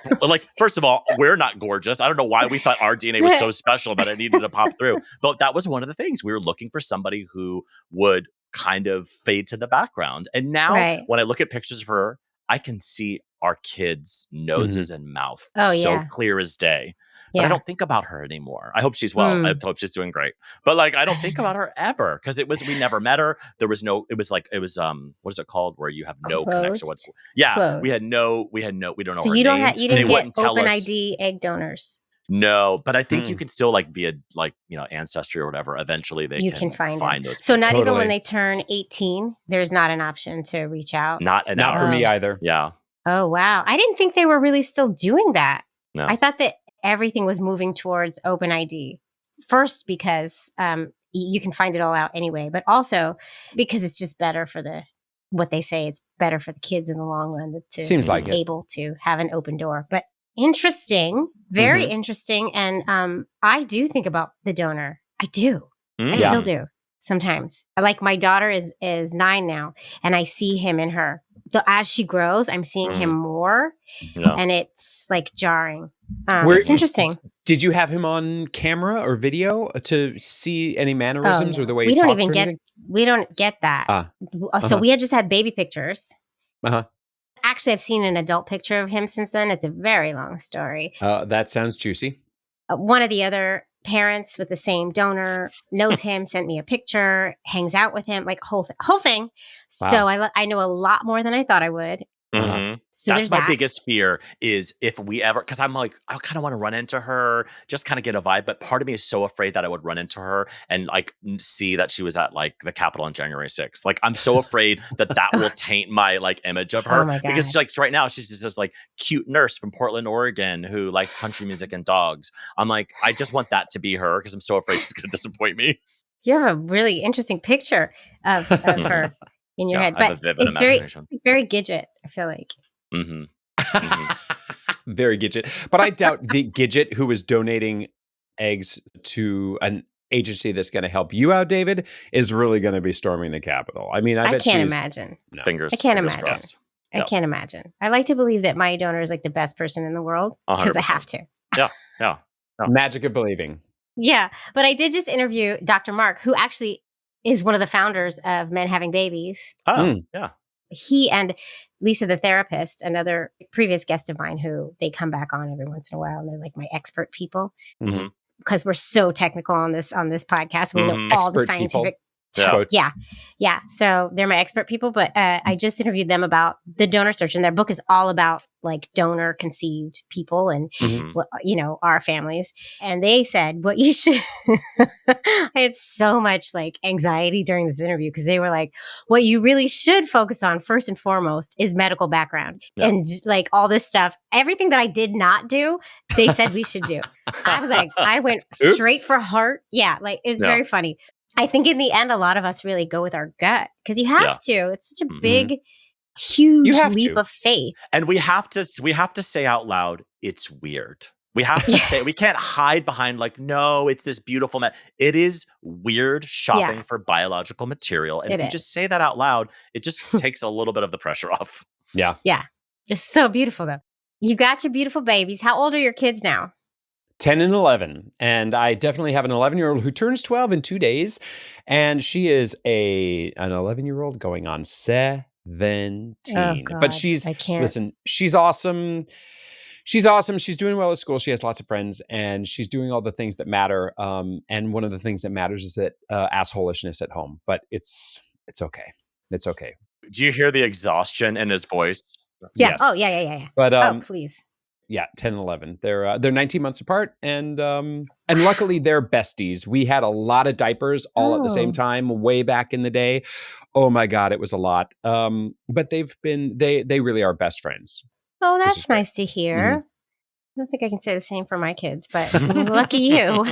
first of all, we're not gorgeous. I don't know why we thought our DNA was so special that it needed to pop through. But that was one of the things. We were looking for somebody who would kind of fade to the background. And now when I look at pictures of her, I can see our kids' noses and mouth so clear as day. But I don't think about her anymore. I hope she's well. I hope she's doing great. But like, I don't think about her ever because we never met her. There was no, it was what is it called? Where you have no connection. Closed. We don't know so her you don't name. you didn't get open ID egg donors. No, but I think you can still like via like, Ancestry or whatever. Eventually they can find those. So not even when they turn 18, there's not an option to reach out. Not for me either. Yeah. Oh, wow. I didn't think they were really still doing that. No. I thought that everything was moving towards open ID. First, because you can find it all out anyway, but also because it's just better for what they say, it's better for the kids in the long run to Seems like be able to have an open door. But interesting, very interesting. And I do think about the donor. I do. I still do sometimes. Like my daughter is 9 now, and I see him in her. As she grows, I'm seeing him more, and it's like jarring. It's interesting. Did you have him on camera or video to see any mannerisms or the way he talks? We don't get that. So we had just had baby pictures. Actually, I've seen an adult picture of him since then. It's a very long story. That sounds juicy. One of the other parents with the same donor knows him, sent me a picture, hangs out with him, like whole thing. Wow. So I know a lot more than I thought I would. So that's my biggest fear is if we ever, because I'm like, I kind of want to run into her, just kind of get a vibe. But part of me is so afraid that I would run into her and like see that she was at like the Capitol on January 6th. Like, I'm so afraid that will taint my like image of her. Because like right now, she's just this like cute nurse from Portland, Oregon who likes country music and dogs. I'm like, I just want that to be her because I'm so afraid she's going to disappoint me. You have a really interesting picture of her. In your head, but it's very Gidget, I feel like. Very Gidget. But I doubt the Gidget who is donating eggs to an agency that's going to help you out, David, is really going to be storming the Capitol. I mean, I can't imagine. No. I can't imagine. I can't imagine. I like to believe that my donor is like the best person in the world because I have to. Yeah. Magic of believing. Yeah. But I did just interview Dr. Mark, who actually is one of the founders of Men Having Babies. Yeah. He and Lisa, the therapist, another previous guest of mine who they come back on every once in a while. And they're like my expert people because we're so technical on this podcast. We know all the scientific. Yeah. So they're my expert people, but I just interviewed them about the donor search, and their book is all about like donor conceived people and our families. And they said what you should. I had so much like anxiety during this interview because they were like, what you really should focus on first and foremost is medical background and like all this stuff. Everything that I did not do, they said we should do. I was like, I went straight for heart. Yeah, like it's very funny. I think in the end, a lot of us really go with our gut because you have to. It's such a big, huge leap of faith. And we have to say out loud, it's weird. We have to say, we can't hide behind like, no, it's this beautiful It is weird shopping for biological material. And if you just say that out loud, it just takes a little bit of the pressure off. Yeah. Yeah. It's so beautiful though. You got your beautiful babies. How old are your kids now? 10 and 11. And I definitely have an 11-year-old who turns 12 in 2 days. And she is an 11-year-old going on 17. Oh, God. But she's awesome. She's awesome. She's doing well at school. She has lots of friends and she's doing all the things that matter. And one of the things that matters is that assholishness at home. But it's It's okay. It's okay. Do you hear the exhaustion in his voice? Yeah. Yes. Oh, yeah. But please. yeah, 10 and 11. They're 19 months apart, and luckily they're besties. We had a lot of diapers all at the same time way back in the day. Oh my God, it was a lot. But they really are best friends. Oh, that's nice to hear. Mm-hmm. I don't think I can say the same for my kids, but lucky you.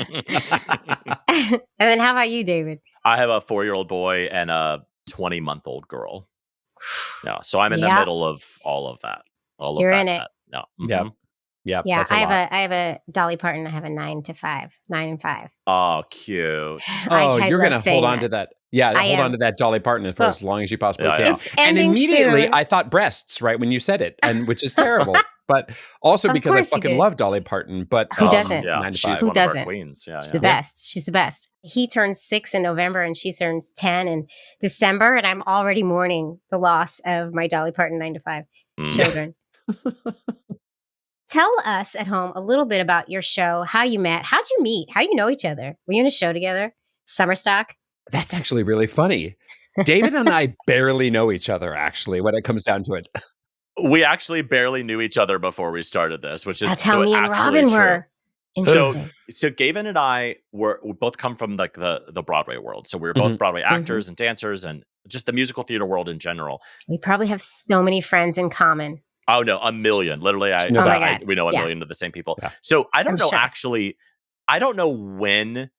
And then how about you, David? I have a 4-year-old boy and a 20-month-old girl. Yeah, so I'm in the middle of all of that. You're in it. No. Yeah. Yeah. Yeah, That's a I lot. have a Dolly Parton. I have a 9 and 5. Oh, cute. Oh, you're going to hold on to that. Yeah, hold on to that Dolly Parton for as long as you possibly can. It's and immediately soon. I thought breasts, right, when you said it, and which is terrible. But also because I fucking love Dolly Parton. But who doesn't? Yeah, she's who one doesn't? of our queens. Yeah, She's the best. She's the best. He turns 6 in November and she turns 10 in December. And I'm already mourning the loss of my Dolly Parton 9 to 5 children. Tell us at home a little bit about your show, how you met. How'd you meet? How do you know each other? Were you in a show together? Summer stock? That's actually really funny. David and I barely know each other, actually, when it comes down to it. We actually barely knew each other before we started this, which is that's how me and actually Robin true. were. So Gavin and I we both come from like the Broadway world. So we were both Broadway actors and dancers and just the musical theater world in general. We probably have so many friends in common. Oh no, a million. Literally, we know a million of the same people. Yeah. So I don't know actually. I don't know when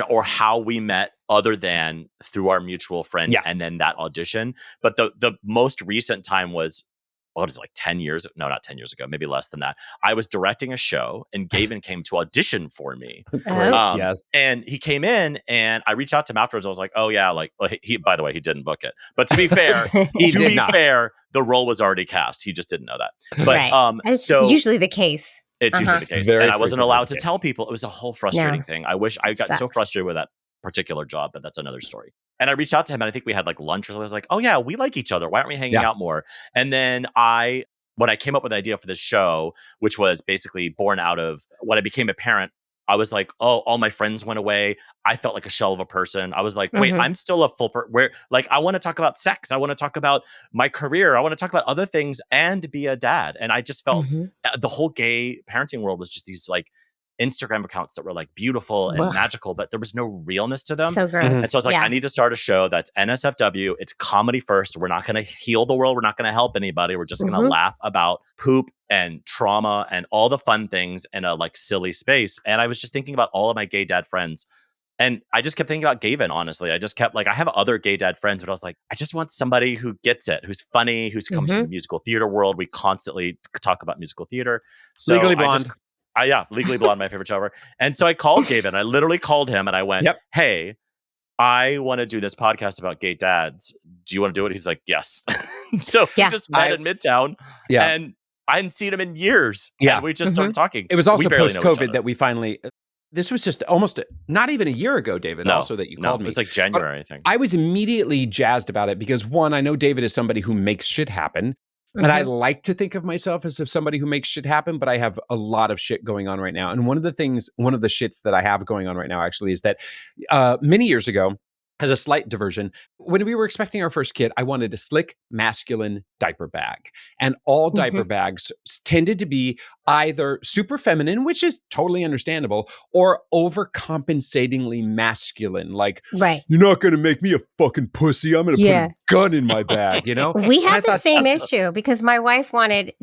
or how we met other than through our mutual friend and then that audition. But the most recent time was, what is it, like 10 years? No, not 10 years ago, maybe less than that. I was directing a show and Gavin came to audition for me. Yes. And he came in and I reached out to him afterwards. I was like, oh yeah, like he by the way, he didn't book it. But to be fair, the role was already cast. He just didn't know that. But it's usually the case. It's usually the case. And I wasn't allowed to tell people. It was a whole frustrating thing. I wish I got so frustrated with that particular job, but that's another story. And I reached out to him and I think we had like lunch or something. I was like, oh yeah, we like each other. Why aren't we hanging out more? And then when I came up with the idea for this show, which was basically born out of when I became a parent, I was like, oh, all my friends went away. I felt like a shell of a person. I was like, wait, I'm still a full person. Where like I want to talk about sex. I want to talk about my career. I want to talk about other things and be a dad. And I just felt the whole gay parenting world was just these like Instagram accounts that were like beautiful and magical, but there was no realness to them. So gross. And so I was like, I need to start a show that's NSFW. It's comedy first. We're not going to heal the world. We're not going to help anybody. We're just going to laugh about poop and trauma and all the fun things in a like silly space. And I was just thinking about all of my gay dad friends. And I just kept thinking about Gavin, honestly. I just kept like, I have other gay dad friends, but I was like, I just want somebody who gets it, who's funny, who comes from the musical theater world. We constantly talk about musical theater. So Legally Blonde. Legally Blonde, my favorite show ever. And so I called Gavin. I literally called him and I went, hey, I want to do this podcast about gay dads. Do you want to do it? He's like, yes. So we just met in Midtown and I hadn't seen him in years. Yeah. And we just started talking. It was also post-COVID that we finally... This was just almost not even a year ago, David, also that you called me. It was like January, I think. I was immediately jazzed about it because one, I know David is somebody who makes shit happen. And I like to think of myself as somebody who makes shit happen, but I have a lot of shit going on right now. And one of the shits that I have going on right now actually is that many years ago, as a slight diversion, when we were expecting our first kid, I wanted a slick, masculine diaper bag. And all diaper bags tended to be either super feminine, which is totally understandable, or overcompensatingly masculine. Like, you're not going to make me a fucking pussy. I'm going to put a gun in my bag, you know? We had the same issue because my wife wanted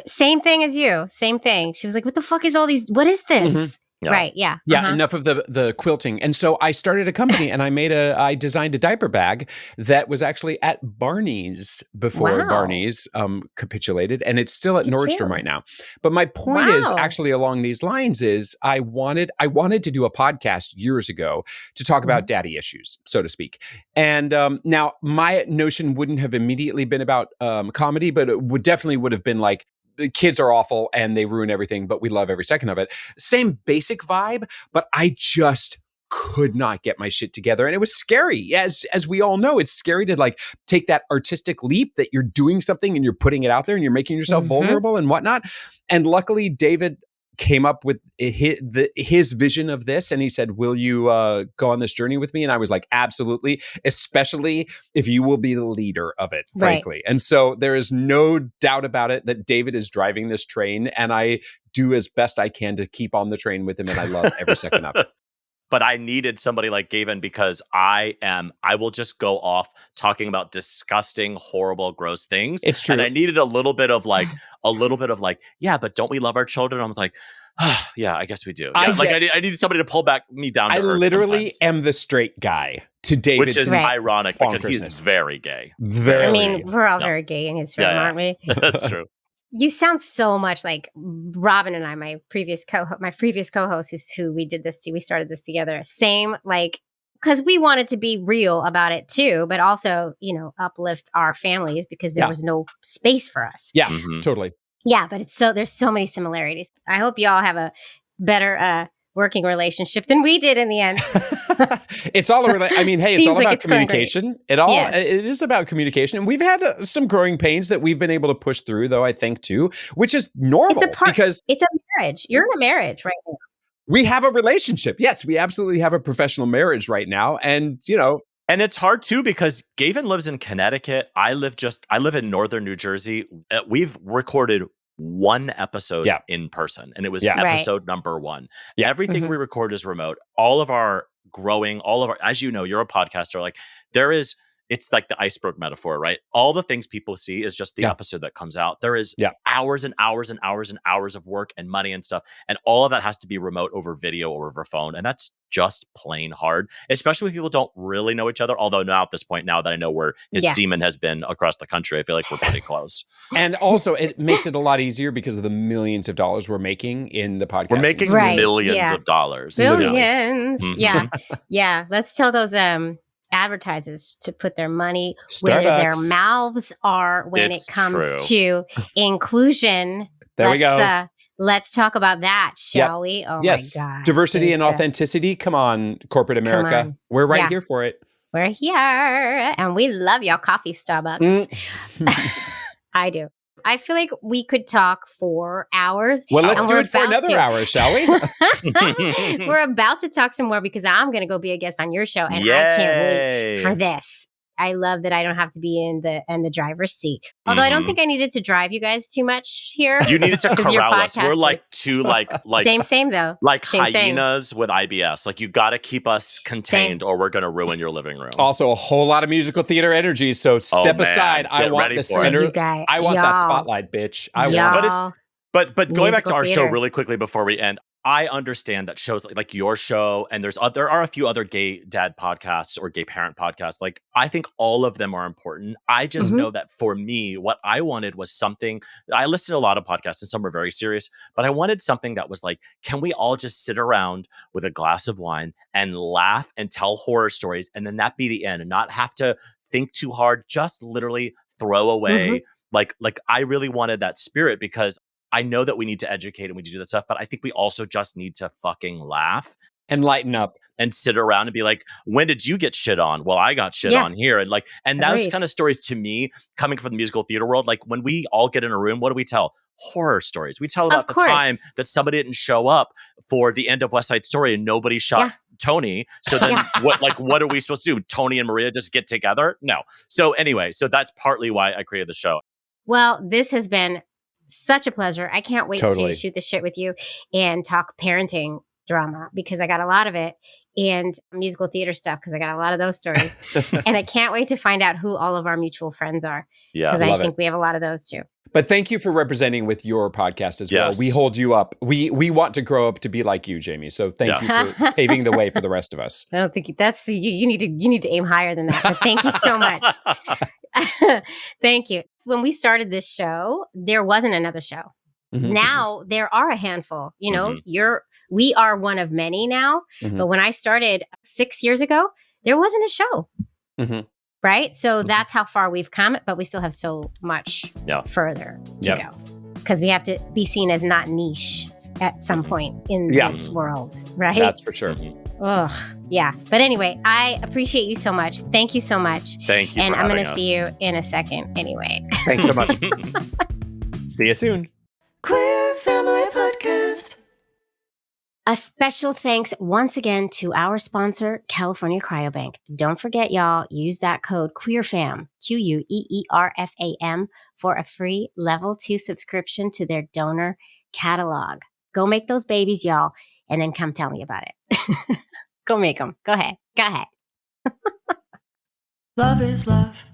same thing as you. Same thing. She was like, what the fuck is all these? What is this? Yeah. Right. Yeah. Yeah. Enough of the quilting. And so I started a company and I designed a diaper bag that was actually at Barney's before Barney's capitulated. And it's still at Nordstrom right now. But my point is actually along these lines is I wanted to do a podcast years ago to talk about daddy issues, so to speak. And now my notion wouldn't have immediately been about comedy, but it definitely would have been like, the kids are awful and they ruin everything, but we love every second of it. Same basic vibe, but I just could not get my shit together. And it was scary. As we all know, it's scary to like take that artistic leap that you're doing something and you're putting it out there and you're making yourself vulnerable and whatnot. And luckily, David came up with his vision of this, and he said, will you go on this journey with me? And I was like, absolutely, especially if you will be the leader of it, frankly. Right. And so there is no doubt about it that David is driving this train, and I do as best I can to keep on the train with him, and I love every second of it. But I needed somebody like Gavin because I will just go off talking about disgusting, horrible, gross things. It's true. And I needed a little bit of like, yeah, but don't we love our children? I was like, oh, yeah, I guess we do. Yeah, I needed somebody to pull me down to earth. I literally am the straight guy to David's. Which is ironic because he's very gay. I mean, we're all very gay in his film, aren't we? That's true. You sound so much like Robin and I, my previous co-host, who we started this together. Same, like, because we wanted to be real about it too, but also, uplift our families because there was no space for us. Yeah, totally. Yeah, but there's so many similarities. I hope you all have a better working relationship than we did in the end. It's all about, it's all about communication. It is about communication. And we've had some growing pains that we've been able to push through, though, I think, too, which is normal because it's a marriage. You're in a marriage right now. We have a relationship. Yes, we absolutely have a professional marriage right now. And, and it's hard too because Gavin lives in Connecticut. I live in northern New Jersey. We've recorded one episode in person, and it was episode number 1. Yeah. Everything we record is remote. As you know, you're a podcaster. Like it's like the iceberg metaphor, right? All the things people see is just the episode that comes out. There is hours and hours and hours and hours of work and money and stuff. And all of that has to be remote over video or over phone. And that's just plain hard, especially when people don't really know each other. Although now at this point, now that I know where his semen has been across the country, I feel like we're pretty close. And also it makes it a lot easier because of the millions of dollars we're making in the podcast. We're making millions of dollars. Billions. Mm-hmm. Yeah. Let's tell those advertisers to put their money where their mouths are when it comes to inclusion. There we go. Let's talk about that, shall we? Oh my God. Diversity and authenticity. Come on, corporate America. We're right here for it. We're here. And we love your coffee, Starbucks. I do. I feel like we could talk for hours. Well, let's do it for another hour, shall we? We're about to talk some more because I'm going to go be a guest on your show, and I can't wait for this. I love that I don't have to be in the driver's seat. Although I don't think I needed to drive you guys too much here. You needed to corral us. We're like two same though. Like hyenas with IBS. Like you got to keep us contained or we're going to ruin your living room. Also a whole lot of musical theater energy. So step aside. I want the center. I want that spotlight, bitch. I want it. But going back to our show really quickly before we end, I understand that shows like your show and there are a few other gay dad podcasts or gay parent podcasts. Like I think all of them are important. I just know that for me, what I wanted was something. I listened to a lot of podcasts and some were very serious, but I wanted something that was like, can we all just sit around with a glass of wine and laugh and tell horror stories, and then that be the end, and not have to think too hard, just literally throw away. Like I really wanted that spirit because I know that we need to educate and we need to do that stuff, but I think we also just need to fucking laugh and lighten up and sit around and be like, when did you get shit on? Well, I got shit on here. And those kind of stories to me coming from the musical theater world, like when we all get in a room, what do we tell? Horror stories. We tell about the time that somebody didn't show up for the end of West Side Story and nobody shot Tony. So then what are we supposed to do? Tony and Maria just get together? No. So anyway, so that's partly why I created the show. Well, this has been such a pleasure. I can't wait to shoot the shit with you and talk parenting drama because I got a lot of it, and musical theater stuff because I got a lot of those stories. And I can't wait to find out who all of our mutual friends are because I think we have a lot of those too. But thank you for representing with your podcast as well. We hold you up. We want to grow up to be like you, Jamie. So thank you for paving the way for the rest of us. I don't think that's you need to aim higher than that. But thank you so much. Thank you. When we started this show, there wasn't another show. Now there are a handful. You know, we are one of many now. But when I started 6 years ago, there wasn't a show. Right? So that's how far we've come, but we still have so much further to go. Because we have to be seen as not niche at some point in this world, right? That's for sure. Ugh, yeah. But anyway, I appreciate you so much. Thank you so much. Thank you. And I'm going to see you in a second anyway. Thanks so much. See you soon. Queer Family Podcast. A special thanks once again to our sponsor, California Cryobank. Don't forget, y'all, use that code QUEERFAM, QUEERFAM, for a free level 2 subscription to their donor catalog. Go make those babies, y'all, and then come tell me about it. Go make them. Go ahead. Go ahead. Love is love.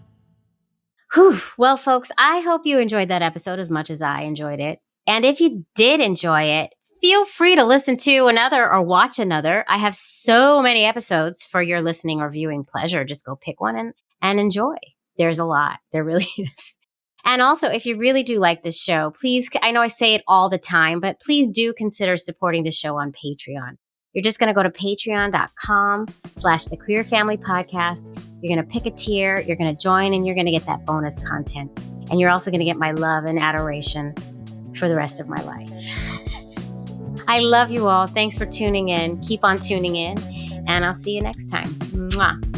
Whew. Well, folks, I hope you enjoyed that episode as much as I enjoyed it. And if you did enjoy it, feel free to listen to another or watch another. I have so many episodes for your listening or viewing pleasure. Just go pick one and enjoy. There's a lot. There really is. And also, if you really do like this show, please, I know I say it all the time, but please do consider supporting the show on Patreon. You're just going to go to patreon.com/The Queer Family Podcast. You're going to pick a tier, you're going to join, and you're going to get that bonus content. And you're also going to get my love and adoration for the rest of my life. I love you all. Thanks for tuning in. Keep on tuning in, and I'll see you next time. Mwah.